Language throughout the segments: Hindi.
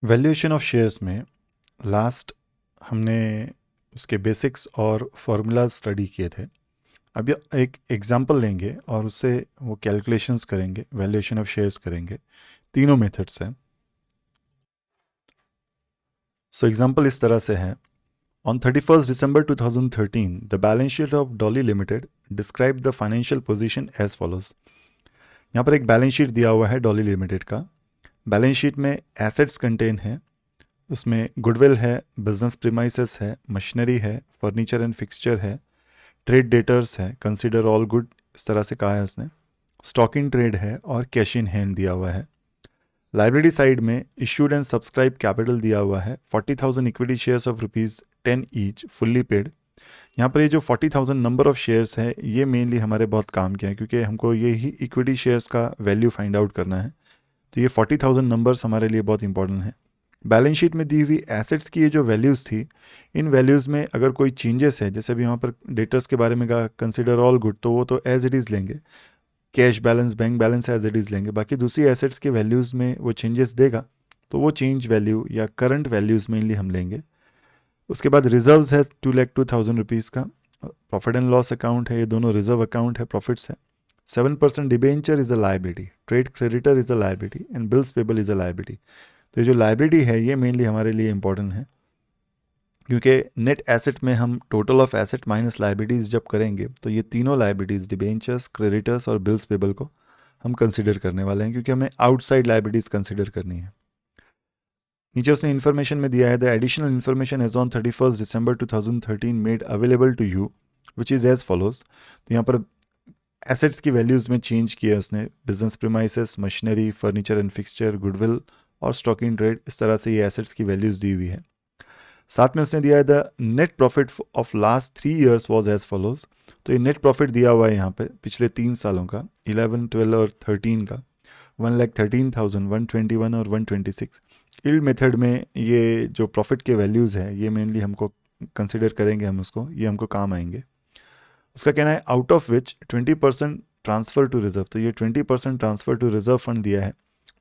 वैल्यूएशन ऑफ शेयर्स में लास्ट हमने उसके बेसिक्स और फार्मूलाज स्टडी किए थे। अब एक एग्जांपल लेंगे और उससे वो कैलकुलेशंस करेंगे, वैल्यूएशन ऑफ शेयर्स करेंगे। तीनों मेथड्स हैं। सो एग्जांपल इस तरह से है। On 31 December 2013 the balance sheet of Dolly limited describe the financial position as follows. यहाँ पर एक बैलेंस शीट दिया हुआ है डॉली लिमिटेड का। बैलेंस शीट में एसेट्स कंटेन है, उसमें गुडविल है, बिजनेस प्रीमाइसेस है, मशीनरी है, फर्नीचर एंड फिक्सचर है, ट्रेड डेटर्स है, कंसीडर ऑल गुड, इस तरह से कहा है उसने। स्टॉक इन ट्रेड है और कैश इन हैंड दिया हुआ है। लाइब्रेरी साइड में इश्यूड एंड सब्सक्राइब कैपिटल दिया हुआ है 40,000 equity shares of ₹10 each fully paid. यहाँ पर ये जो 40,000 नंबर ऑफ शेयर्स है ये मेनली हमारे बहुत काम के हैं, क्योंकि हमको ये ही इक्विटी शेयर्स का वैल्यू फाइंड आउट करना है। तो ये 40,000 नंबर्स हमारे लिए बहुत इंपॉर्टेंट है। बैलेंस शीट में दी हुई एसेट्स की ये जो वैल्यूज़ थी, इन वैल्यूज़ में अगर कोई चेंजेस है, जैसे अभी यहाँ पर डेटर्स के बारे में कहा कंसिडर ऑल गुड, तो वो तो एज इट इज़ लेंगे। Cash balance, bank balance as it is लेंगे। बाकी दूसरी एसेट्स के वैल्यूज़ में वो चेंजेस देगा तो वो चेंज वैल्यू या करंट वैल्यूज़ मेनली हम लेंगे। उसके बाद रिजर्व्स है 2,02,000 रुपीज़ का। प्रॉफिट एंड लॉस अकाउंट है, ये दोनों रिजर्व अकाउंट है, प्रॉफिट्स है। 7% debenture is a liability, trade creditor is a liability and bills payable is a liability. तो ये जो लाइबिलिटी है ये मेनली हमारे लिए इंपॉर्टेंट है, क्योंकि नेट एसेट में हम total of asset minus liabilities जब करेंगे तो ये तीनों लाइबिलिटीज़, डिबेंचर्स, क्रेडिटर्स और बिल्स पेबल को हम कंसिडर करने वाले हैं, क्योंकि हमें आउटसाइड लाइबिलिटीज़ कंसिडर करनी है। नीचे उसने इन्फॉर्मेशन में दिया है the additional information as on 31 December 2013 made available to you which is as follows. तो यहाँ पर एसेट्स की वैल्यूज़ में चेंज किया उसने, business premises, machinery, furniture and fixture, goodwill और स्टॉक इन ट्रेड, इस तरह से ये एसेट्स की वैल्यूज़ दी हुई है। साथ में उसने दिया है the net profit of last 3 years was as follows. तो ये नेट प्रॉफिट दिया हुआ है यहाँ पे पिछले 3 सालों का, 11, 12 और 13 का, 1,13,000, 121 और 126। यील्ड मेथड में ये जो प्रॉफिट के वैल्यूज़ हैं ये मेनली हमको कंसिडर करेंगे, हम उसको, ये हमको काम आएंगे। उसका कहना है out of which 20% transfer to reserve. तो ये 20% ट्रांसफ़र टू रिजर्व फंड दिया है,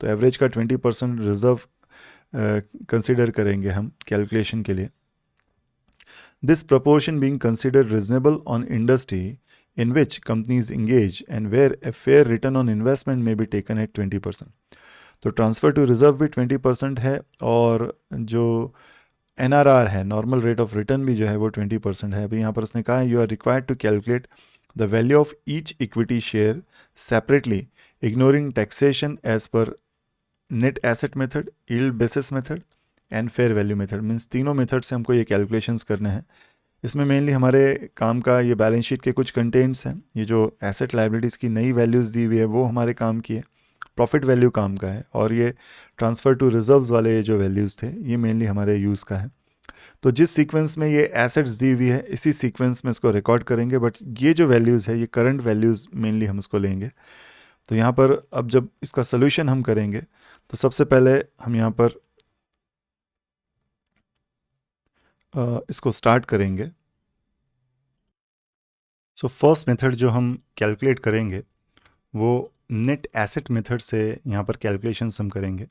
तो एवरेज का 20% रिजर्व कंसिडर करेंगे हम कैलकुलेशन के लिए। This proportion being considered reasonable on industry in which companies engage and where a fair return on investment may be taken at 20%. तो ट्रांसफ़र टू रिजर्व भी 20% है और जो NRR है, नॉर्मल रेट ऑफ रिटर्न भी जो है वो 20% है। अभी यहाँ पर उसने कहा है you are required to calculate the value of each equity share separately ignoring taxation as per net asset method, yield basis method and fair value method. Means तीनों मेथड से हमको ये कैलकुलेशंस करने हैं। इसमें मेनली हमारे काम का ये बैलेंस शीट के कुछ कंटेंट्स हैं। ये जो एसेट लाइबिलिटीज़ की नई वैल्यूज़ दी हुई है वो हमारे काम की है, प्रॉफिट वैल्यू काम का है, और ये ट्रांसफ़र टू रिजर्व्स वाले ये जो वैल्यूज़ थे ये मेनली हमारे यूज़ का है। तो जिस सीक्वेंस में ये एसेट्स दी हुई है इसी सीक्वेंस में इसको रिकॉर्ड करेंगे, बट ये जो वैल्यूज़ है ये करंट वैल्यूज़ मेनली हम इसको लेंगे। तो यहाँ पर अब जब इसका सोल्यूशन हम करेंगे तो सबसे पहले हम यहाँ पर इसको स्टार्ट करेंगे। सो फर्स्ट मेथड जो हम कैलकुलेट करेंगे वो नेट एसेट मेथड से यहाँ पर कैलकुलेशंस हम करेंगे।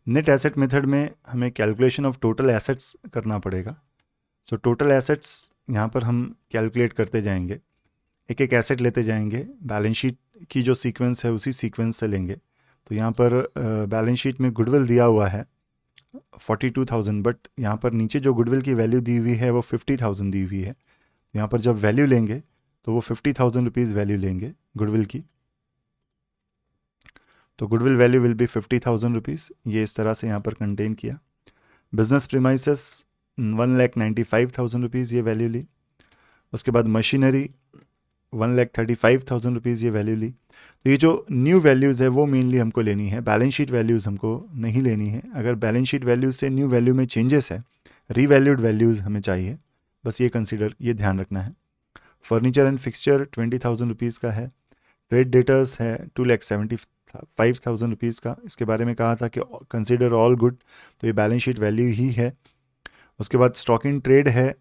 नेट एसेट मेथड में हमें कैलकुलेशन ऑफ टोटल एसेट्स करना पड़ेगा। सो टोटल एसेट्स यहाँ पर हम कैलकुलेट करते जाएंगे, एक एक एसेट लेते जाएंगे, बैलेंस शीट की जो सीक्वेंस है उसी सीक्वेंस से लेंगे। तो यहाँ पर बैलेंस शीट में गुडविल दिया हुआ है 42,000, बट यहाँ पर नीचे जो गुडविल की वैल्यू दी हुई है वो 50,000 दी हुई है। यहाँ पर जब वैल्यू लेंगे तो वो 50,000 रुपीज़ वैल्यू लेंगे गुडविल की। तो goodwill value will be 50,000 rupees, ये इस तरह से यहाँ पर कंटेन किया। बिजनेस प्रीमाइसेस 1,95,000 रुपीज़ ये वैल्यू ली। उसके बाद मशीनरी 1,35,000 रुपीज़ ये वैल्यू ली। तो ये जो न्यू वैल्यूज़ है वो मेनली हमको लेनी है, बैलेंस शीट वैल्यूज़ हमको नहीं लेनी है। अगर बैलेंस शीट वैल्यूज़ से न्यू वैल्यू में चेंजेस है, रीवैल्यूड वैल्यूज़ हमें चाहिए, बस ये कंसिडर, ये ध्यान रखना है। फर्नीचर एंड फिक्सचर 20,000 रुपीज़ का है। ट्रेड डेटर्स है 2,75,000 रुपीज़ का, इसके बारे में कहा था कि कंसिडर ऑल गुड, तो ये बैलेंस शीट वैल्यू ही है। उसके बाद स्टॉक इन ट्रेड है,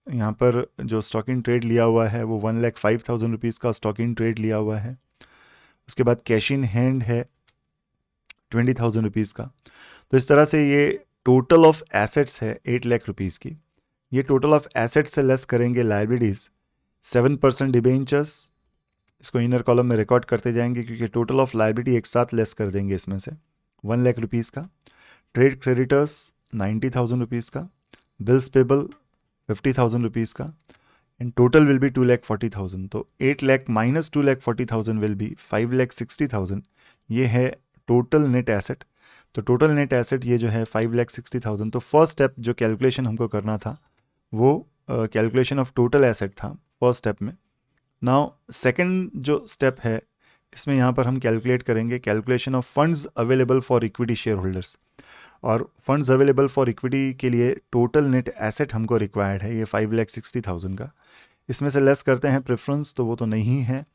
यहाँ पर जो स्टॉक इन ट्रेड लिया हुआ है वो 1,05,000 रुपीज़ का स्टॉक इन ट्रेड लिया हुआ है। उसके बाद कैश इन हैंड है 20,000 रुपीज़ का। तो इस तरह से ये टोटल ऑफ एसेट्स है 8 लाख रुपीज़ की। ये टोटल ऑफ एसेट्स से लेस करेंगे लाइबिलिटीज़ 7% डिबेंचर्स, इसको इनर कॉलम में रिकॉर्ड करते जाएंगे क्योंकि टोटल ऑफ लाइबिलिटी एक साथ लेस कर देंगे इसमें से 1 लाख रुपीज़ का। ट्रेड क्रेडिटर्स 90,000 रुपीज़ का। बिल्स पेबल 50,000 रुपीज़ का। And total will be 2,40,000। तो 8 लाख माइनस 2,40,000 विल बी 5,60,000। ये है टोटल नेट एसेट। तो टोटल नेट एसेट ये जो है 5,60,000। तो फर्स्ट स्टेप जो कैलकुलेशन हमको करना था वो कैलकुलेशन ऑफ टोटल एसेट था फर्स्ट स्टेप में। नाउ सेकंड जो स्टेप है इसमें यहाँ पर हम कैलकुलेट करेंगे calculation of funds available for equity share holders. और फंड्स अवेलेबल फॉर इक्विटी के लिए टोटल नेट एसेट हमको रिक्वायर्ड है ये 5,60,000 का। इसमें से लेस करते हैं प्रेफरेंस तो वो तो नहीं है,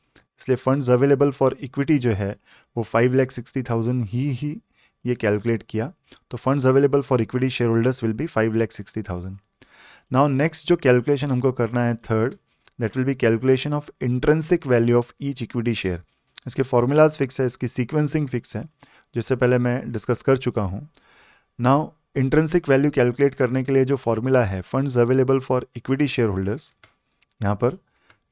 इसलिए फंड्स अवेलेबल फॉर इक्विटी जो है वो 5,60,000 ही ये कैलकुलेट किया। तो funds available for equity share holders will be 5,60,000। Now next जो कैलकुलेशन हमको करना है third, that will be calculation of intrinsic value of each equity share. इसके फॉर्मूलाज फिक्स है, इसकी सीक्वेंसिंग फिक्स है, जिससे पहले मैं डिस्कस कर चुका हूँ। नाउ इंट्रिंसिक वैल्यू कैलकुलेट करने के लिए जो फॉर्मूला है funds available for equity share holders यहाँ पर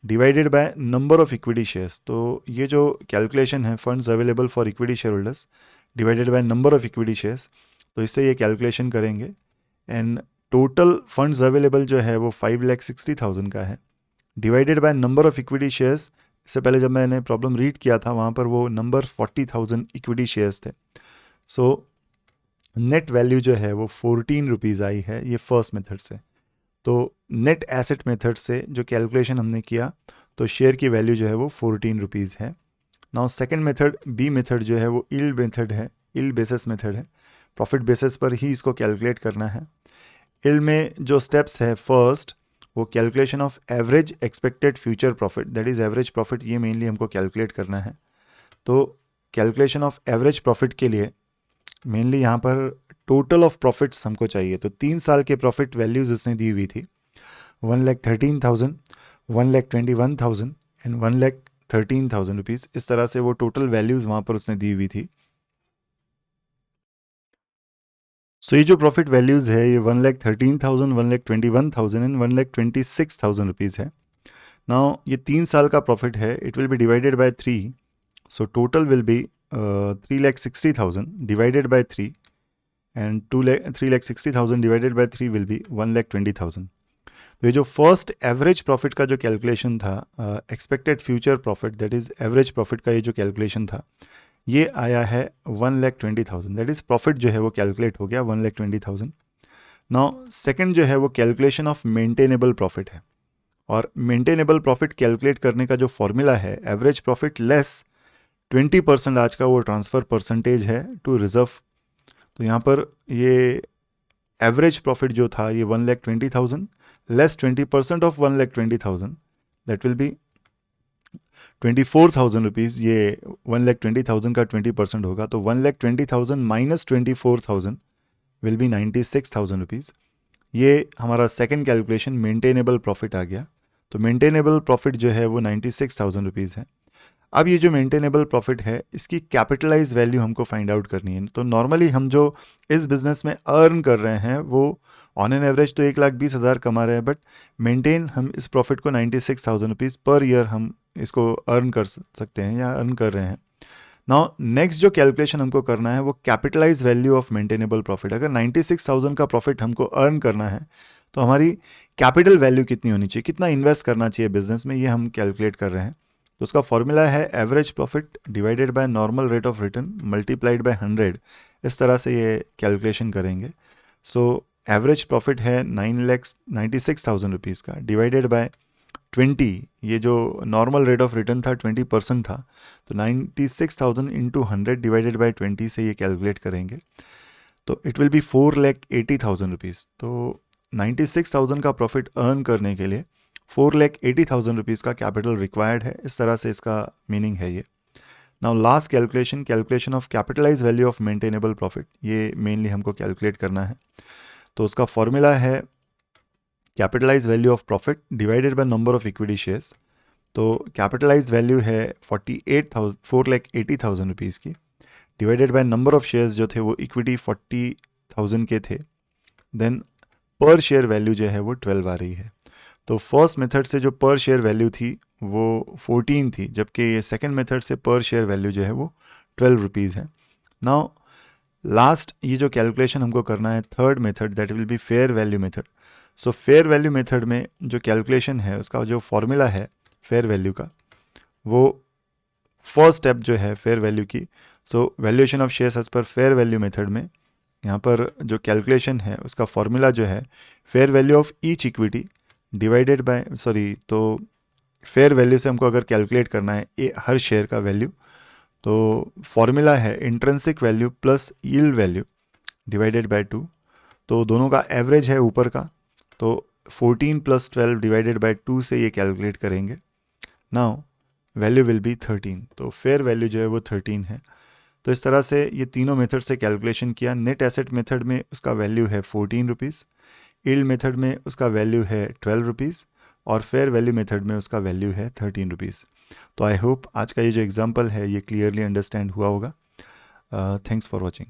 divided by number of equity shares. तो ये जो कैलकुलेशन है funds available for equity share holders divided by number of equity shares, तो इससे ये कैलकुलेशन करेंगे। एंड टोटल फंड्स अवेलेबल जो है वो 5,60,000 का है divided by number of equity shares. इससे पहले जब मैंने प्रॉब्लम रीड किया था वहाँ पर वो नंबर 40,000 इक्विटी शेयर्स थे। सो नेट वैल्यू जो है वो 14 रुपीज़ आई है ये फर्स्ट मेथड से। तो नेट एसेट मेथड से जो कैलकुलेशन हमने किया तो शेयर की वैल्यू जो है वो 14 रुपीज़ है। Now second method B method जो है वो यील्ड मेथड है, यील्ड बेसिस मेथड है। प्रॉफिट बेसिस पर ही इसको कैलकुलेट करना है। यील्ड में जो स्टेप्स है फर्स्ट वो calculation of average expected future profit, that is average profit, ये मेनली हमको कैलकुलेट करना है। तो कैलकुलेशन ऑफ एवरेज प्रॉफिट के लिए मेनली यहाँ पर टोटल ऑफ प्रॉफिट्स हमको चाहिए। तो 3 साल के प्रॉफिट वैल्यूज़ उसने दी हुई थी 1,13,000, 1,21,000 एंड 1,13,000 रुपीज़। इस तरह से वो टोटल वैल्यूज़ वहाँ पर उसने दी हुई थी। सो ये जो प्रॉफिट वैल्यूज़ है ये 1,13,000, 1,21,000 एंड 1,26,000 रुपीज़ है। नाउ ये 3 साल का प्रॉफिट है, it will be divided by 3। So total will be 3,60,000 divided by 3 and 3,60,000 divided by 3 will be 1,20,000। तो ये जो फर्स्ट एवरेज प्रॉफिट का जो कैलकुलेशन था expected future profit that is average profit का ये जो कैलकुलेशन था ये आया है 1,20,000। दैट इज़ प्रॉफिट जो है वो कैलकुलेट हो गया 1,20,000। नाउ सेकंड जो है वो कैलकुलेशन ऑफ मेंटेनेबल प्रॉफिट है। और मेंटेनेबल प्रॉफिट कैलकुलेट करने का जो फॉर्मूला है एवरेज प्रॉफिट लेस 20% आज का वो ट्रांसफ़र परसेंटेज है टू रिजर्व। तो यहाँ पर ये एवरेज प्रॉफिट जो था ये 1,20,000 less 20% of 1,20,000 that will be 24,000 rupees. ये 1,20,000 का 20% होगा तो 1,20,000 माइनस 24,000 विल बी 96,000 रुपीज़। ये हमारा सेकेंड कैलकुलेशन मेंटेनेबल प्रॉफिट आ गया। तो मेंटेनेबल प्रॉफिट जो है वो 96,000 रुपीज़ है। अब ये जो मेंटेनेबल प्रॉफिट है इसकी कैपिटलाइज वैल्यू हमको फाइंड आउट करनी है। तो नॉर्मली हम जो इस बिज़नेस में अर्न कर रहे हैं वो ऑन एन एवरेज तो 1,20,000 कमा रहे हैं, बट मेंटेन हम इस प्रॉफिट को 96,000 रुपीज़ पर ईयर हम इसको अर्न कर सकते हैं या अर्न कर रहे हैं। नाउ नेक्स्ट जो कैलकुलेशन हमको करना है वो capitalise value of maintainable profit. अगर 96,000 का प्रॉफिट हमको अर्न करना है तो हमारी कैपिटल वैल्यू कितनी होनी चाहिए, कितना इन्वेस्ट करना चाहिए बिजनेस में, ये हम कैलकुलेट कर रहे हैं। तो उसका फॉर्मूला है average profit divided by normal rate of return multiplied by 100। इस तरह से ये कैलकुलेशन करेंगे। सो एवरेज प्रॉफिट है 9,96,000 रुपीज़ का डिवाइडेड बाय 20, ये जो नॉर्मल रेट ऑफ रिटर्न था 20% था, तो 96,000 इंटू 100 डिवाइडेड बाय 20 से ये कैलकुलेट करेंगे तो इट विल बी 4,80,000 रुपीज़। तो 96,000 का प्रॉफिट अर्न करने के लिए 4,80,000 रुपीज़ का कैपिटल रिक्वायर्ड है। इस तरह से इसका मीनिंग है ये। Now last calculation of capitalise value of maintainable profit, ये मेनली हमको कैलकुलेट करना है। तो उसका फॉर्मूला है capitalise value of profit divided by number of equity shares. तो कैपिटलाइज वैल्यू है 4,80,000 रुपीज़ की divided by number of shares जो थे वो इक्विटी 40,000 के थे, देन पर शेयर वैल्यू जो है वो 12 आ रही है। तो फर्स्ट मेथड से जो पर शेयर वैल्यू थी वो 14 थी, जबकि ये सेकंड मेथड से पर शेयर वैल्यू जो है वो 12 रुपीज़ है। नाउ लास्ट ये जो कैलकुलेशन हमको करना है third method, that will be fair value method. So fair value method में जो कैलकुलेशन है उसका जो फॉर्मूला है फेयर वैल्यू का, वो फर्स्ट स्टेप जो है फेयर वैल्यू की, so valuation of shares as per fair value method में यहाँ पर जो कैलकुलेशन है उसका फॉर्मूला जो है fair value of each equity divided by तो फेयर वैल्यू से हमको अगर कैलकुलेट करना है हर शेयर का वैल्यू, तो फॉर्मूला है intrinsic value plus yield value divided by 2। तो दोनों का एवरेज है ऊपर का, तो 14 + 12 डिवाइडेड बाय 2 से ये कैलकुलेट करेंगे। नाउ वैल्यू विल बी 13, तो फेयर वैल्यू जो है वो 13 है। तो इस तरह से ये तीनों मेथड से कैलकुलेशन किया। नेट एसेट मेथड में उसका वैल्यू है 14 रुपीज़, यील्ड मेथड में उसका वैल्यू है 12 रुपीज़ और फेयर वैल्यू मेथड में उसका वैल्यू है 13 रुपीज़। तो आई होप आज का ये जो एग्जांपल है ये क्लियरली अंडरस्टैंड हुआ होगा। Thanks for watching.